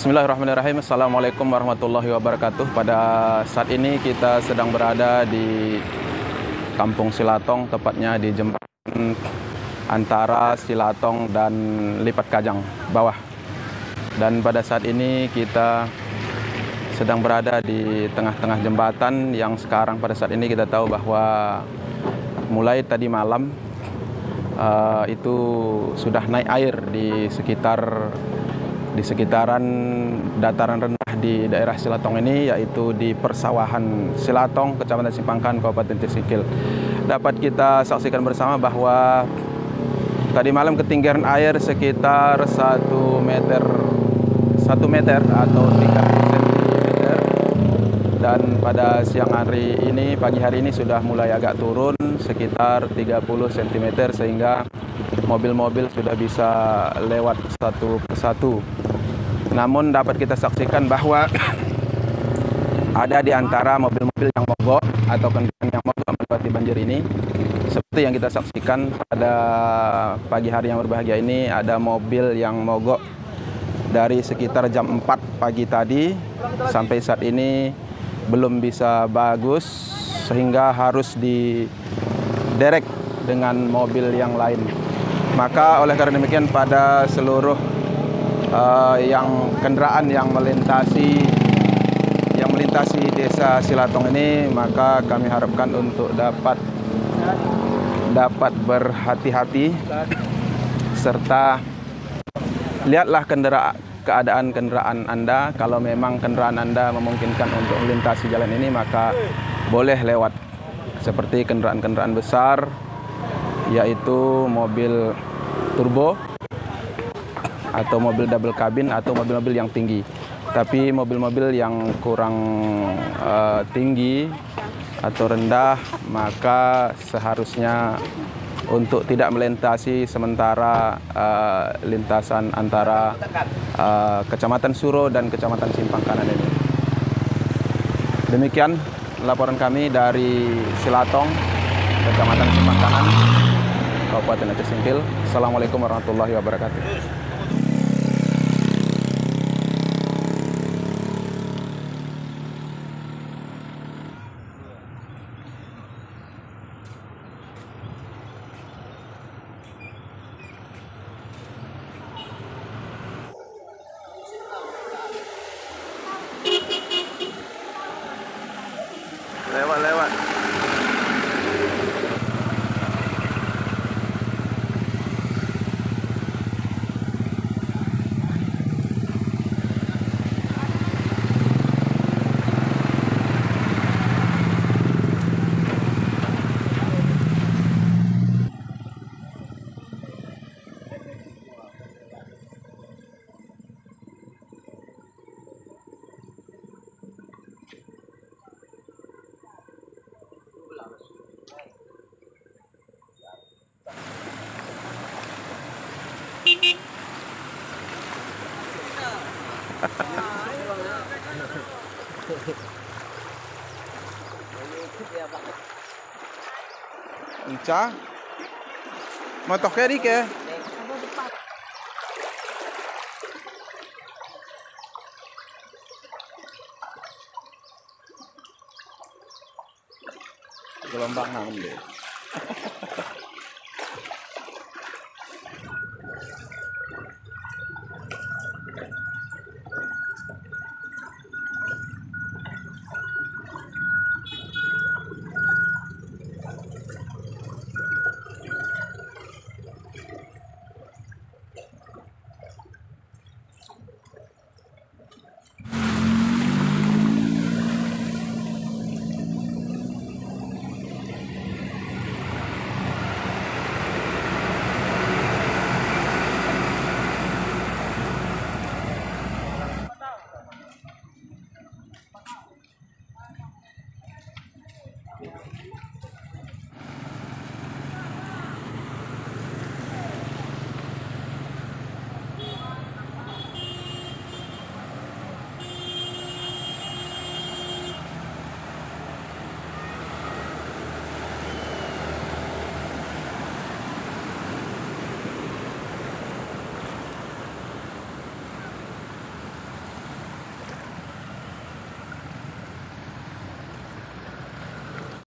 Bismillahirrahmanirrahim. Assalamualaikum warahmatullahi wabarakatuh. Pada saat ini kita sedang berada di Kampung Silatong, tepatnya di jembatan antara Silatong dan Lipat Kajang bawah. Dan pada saat ini kita sedang berada di tengah-tengah jembatan yang sekarang pada saat ini kita tahu bahwa mulai tadi malam itu sudah naik air di sekitaran dataran rendah di daerah Silatong ini, yaitu di persawahan Silatong, Kecamatan Simpangkan, Kabupaten Tirsikil. Dapat kita saksikan bersama bahwa tadi malam ketinggian air sekitar 1 meter atau 30 cm, dan pada siang hari ini, pagi hari ini sudah mulai agak turun sekitar 30 cm, sehingga mobil-mobil sudah bisa lewat satu persatu. Namun dapat kita saksikan bahwa ada di antara mobil-mobil yang mogok atau kendaraan yang mogok melewati banjir ini. Seperti yang kita saksikan pada pagi hari yang berbahagia ini, ada mobil yang mogok dari sekitar jam 4 pagi tadi sampai saat ini belum bisa bagus, sehingga harus diderek dengan mobil yang lain. Maka oleh karena demikian, pada seluruh kendaraan yang melintasi desa Silatong ini, maka kami harapkan untuk dapat berhati-hati, serta lihatlah keadaan kendaraan Anda. Kalau memang kendaraan Anda memungkinkan untuk melintasi jalan ini, maka boleh lewat. Seperti kendaraan-kendaraan besar, yaitu mobil turbo atau mobil double cabin atau mobil-mobil yang tinggi. Tapi mobil-mobil yang kurang tinggi atau rendah, maka seharusnya untuk tidak melintasi sementara lintasan antara Kecamatan Suro dan Kecamatan Simpang Kanan ini. Demikian laporan kami dari Silatong, Kecamatan Simpang Kanan, Kabupaten Tirsikil. Assalamualaikum warahmatullahi wabarakatuh. Lewat. Encah motor kiri ke gelombang 6 deh.